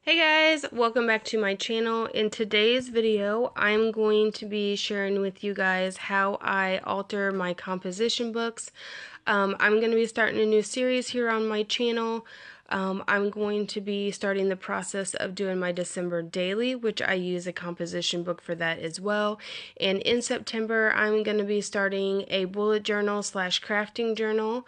Hey guys, welcome back to my channel. In today's video, I'm going to be sharing with you guys how I alter my composition books. I'm going to be starting a new series here on my channel. I'm going to be starting the process of doing my December daily, which I use a composition book for that as well. And in September, I'm going to be starting a bullet journal / crafting journal.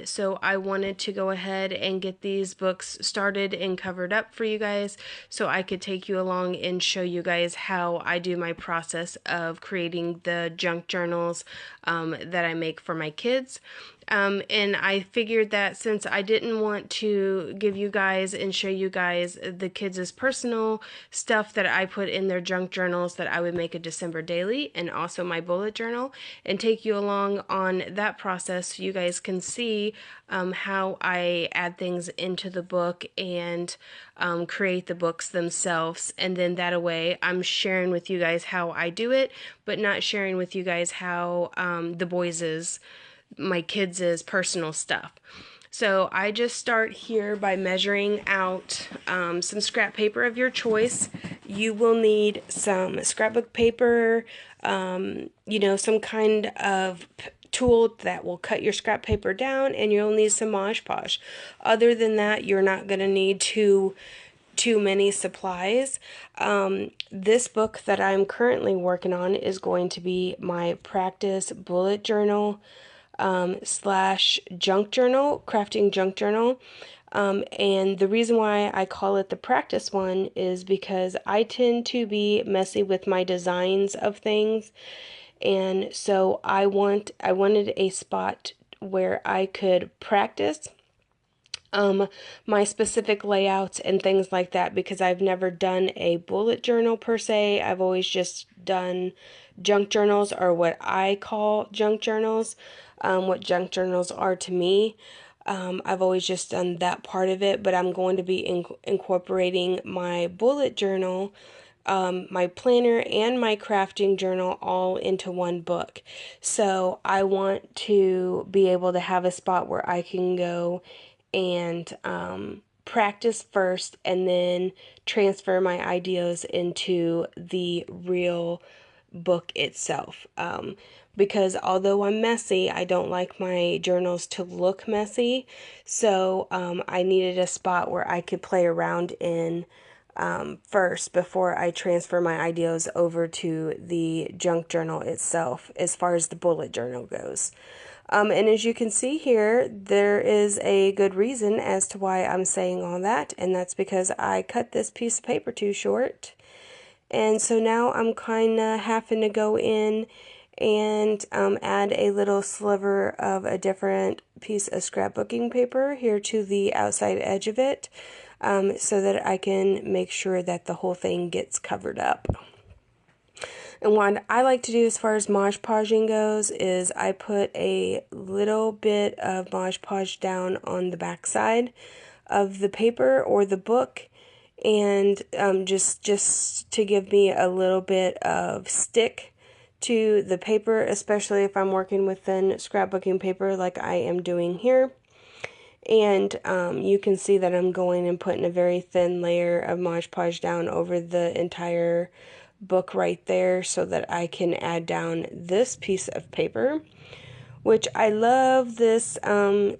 So I wanted to go ahead and get these books started and covered up for you guys so I could take you along and show you guys how I do my process of creating the junk journals that I make for my kids. And I figured that since I didn't want to give you guys and show you guys the kids' personal stuff that I put in their junk journals, that I would make a December daily and also my bullet journal and take you along on that process so you guys can see how I add things into the book and create the books themselves. And then that way I'm sharing with you guys how I do it, but not sharing with you guys how my kids' personal stuff. So I just start here by measuring out some scrap paper of your choice. You will need some scrapbook paper, some kind of tool that will cut your scrap paper down, and you'll need some Mod Podge. Other than that, you're not going to need too many supplies. This book that I'm currently working on is going to be my practice bullet journal / junk journal, crafting junk journal. And the reason why I call it the practice one is because I tend to be messy with my designs of things. And so I wanted a spot where I could practice my specific layouts and things like that, because I've never done a bullet journal per se. I've always just done junk journals, or what I call junk journals, what junk journals are to me. I've always just done that part of it, but I'm going to be incorporating my bullet journal, my planner, and my crafting journal all into one book. So I want to be able to have a spot where I can go and practice first and then transfer my ideas into the real book itself. Because although I'm messy, I don't like my journals to look messy. So I needed a spot where I could play around in first before I transfer my ideas over to the junk journal itself, as far as the bullet journal goes. And as you can see here, there is a good reason as to why I'm saying all that, and that's because I cut this piece of paper too short. And so now I'm kind of having to go in and add a little sliver of a different piece of scrapbooking paper here to the outside edge of it, so that I can make sure that the whole thing gets covered up. And what I like to do as far as Mod Podging goes is I put a little bit of Mod Podge down on the back side of the paper or the book, and just to give me a little bit of stick to the paper, especially if I'm working with thin scrapbooking paper like I am doing here. And you can see that I'm going and putting a very thin layer of Mod Podge down over the entire book right there, so that I can add down this piece of paper, which I love this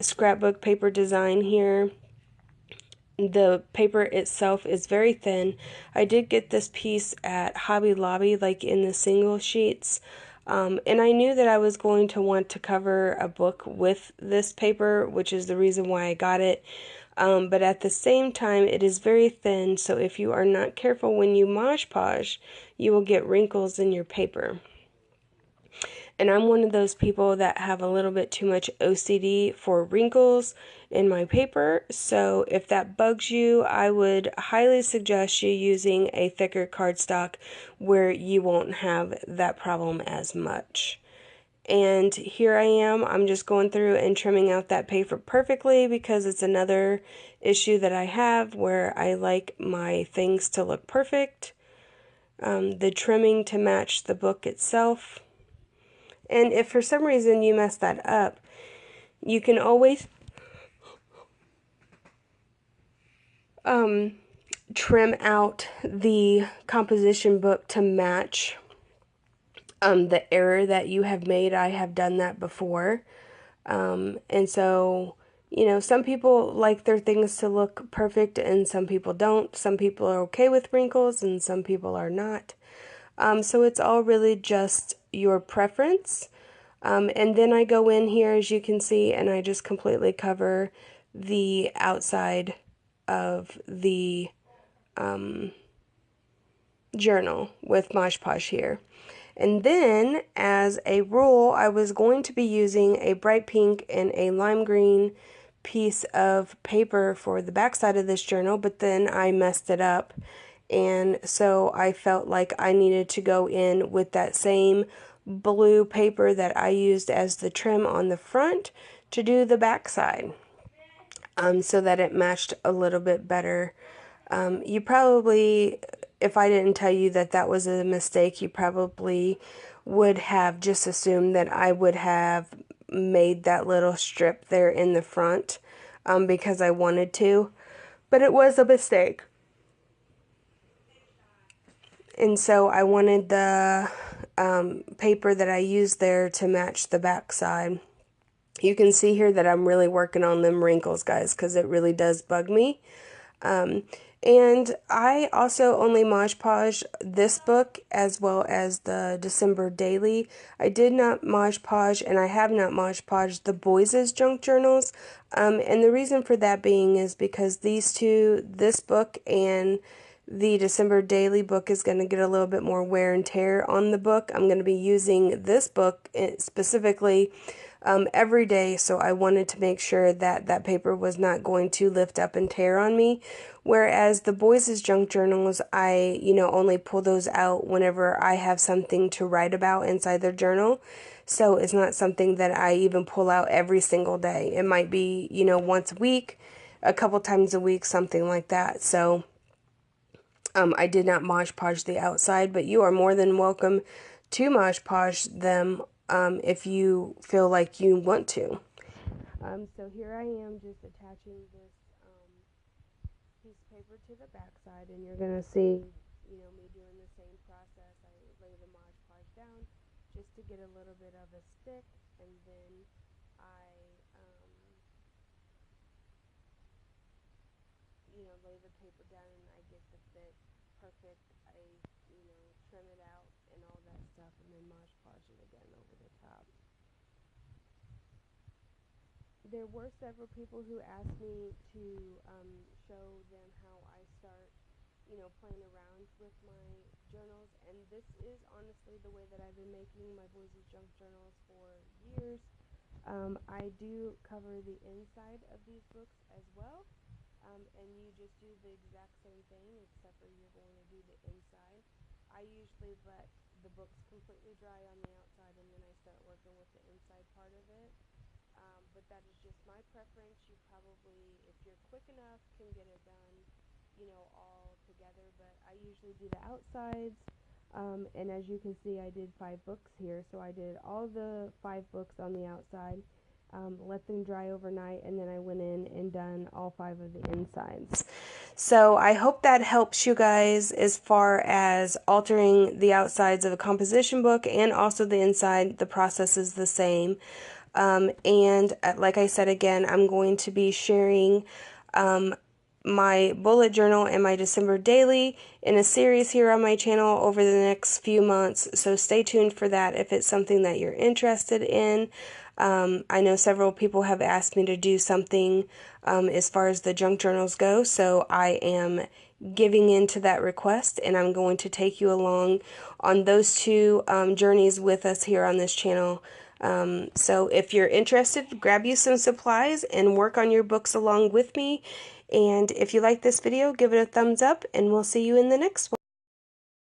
scrapbook paper design here. The paper itself is very thin. I did get this piece at Hobby Lobby, like in the single sheets. And I knew that I was going to want to cover a book with this paper, which is the reason why I got it. But at the same time, it is very thin, so if you are not careful when you Mod Podge, you will get wrinkles in your paper. And I'm one of those people that have a little bit too much OCD for wrinkles in my paper, so if that bugs you, I would highly suggest you using a thicker cardstock where you won't have that problem as much. And here I am, I'm just going through and trimming out that paper perfectly, because it's another issue that I have where I like my things to look perfect. The trimming to match the book itself. And if for some reason you mess that up, you can always trim out the composition book to match the error that you have made. I have done that before. And so, you know, some people like their things to look perfect and some people don't. Some people are okay with wrinkles and some people are not. So it's all really just your preference. And then I go in here, as you can see, and I just completely cover the outside of the journal with Mosh Posh here. And then, as a rule, I was going to be using a bright pink and a lime green piece of paper for the back side of this journal, but then I messed it up. And so I felt like I needed to go in with that same blue paper that I used as the trim on the front to do the back side, so that it matched a little bit better. You probably, if I didn't tell you that that was a mistake, you probably would have just assumed that I would have made that little strip there in the front because I wanted to, but it was a mistake. And so I wanted the paper that I used there to match the back side. You can see here that I'm really working on them wrinkles, guys, because it really does bug me. And I also only Mod Podge this book as well as the December Daily. I did not Mod Podge and I have not Mod Podged the boys' junk journals. And the reason for that being is because these two, this book and the December Daily book, is going to get a little bit more wear and tear on the book. I'm going to be using this book specifically every day, so I wanted to make sure that that paper was not going to lift up and tear on me. Whereas the boys' junk journals, I, only pull those out whenever I have something to write about inside their journal. So it's not something that I even pull out every single day. It might be, once a week, a couple times a week, something like that. So I did not Mod Podge the outside, but you are more than welcome to Mod Podge them if you feel like you want to. So here I am just attaching this piece of paper to the back side, and you're going to see, me doing the same process. I lay the Mod Podge down just to get a little bit of a stick, and then I, lay the paper down and I get the fit perfect. I, trim it out and all that stuff, and then Mod Podge it again over the top. There were several people who asked me to show them how I start, playing around with my journals, and this is honestly the way that I've been making my boys' junk journals for years. I do cover the inside of these books as well, and you just do the exact same thing, except for you're going to do the inside. I usually let the books completely dry on the outside, and then I start working with the inside part of it. But that is just my preference. You probably, if you're quick enough, can get it done, all together. But I usually do the outsides. And as you can see, I did 5 books here. So I did all the 5 books on the outside, let them dry overnight, and then I went in and done all 5 of the insides. So I hope that helps you guys as far as altering the outsides of a composition book and also the inside. The process is the same. And like I said again, I'm going to be sharing my bullet journal and my December daily in a series here on my channel over the next few months. So stay tuned for that if it's something that you're interested in. I know several people have asked me to do something as far as the junk journals go, so I am giving in to that request, and I'm going to take you along on those two journeys with us here on this channel. So if you're interested, grab you some supplies and work on your books along with me. And if you like this video, give it a thumbs up, and we'll see you in the next one.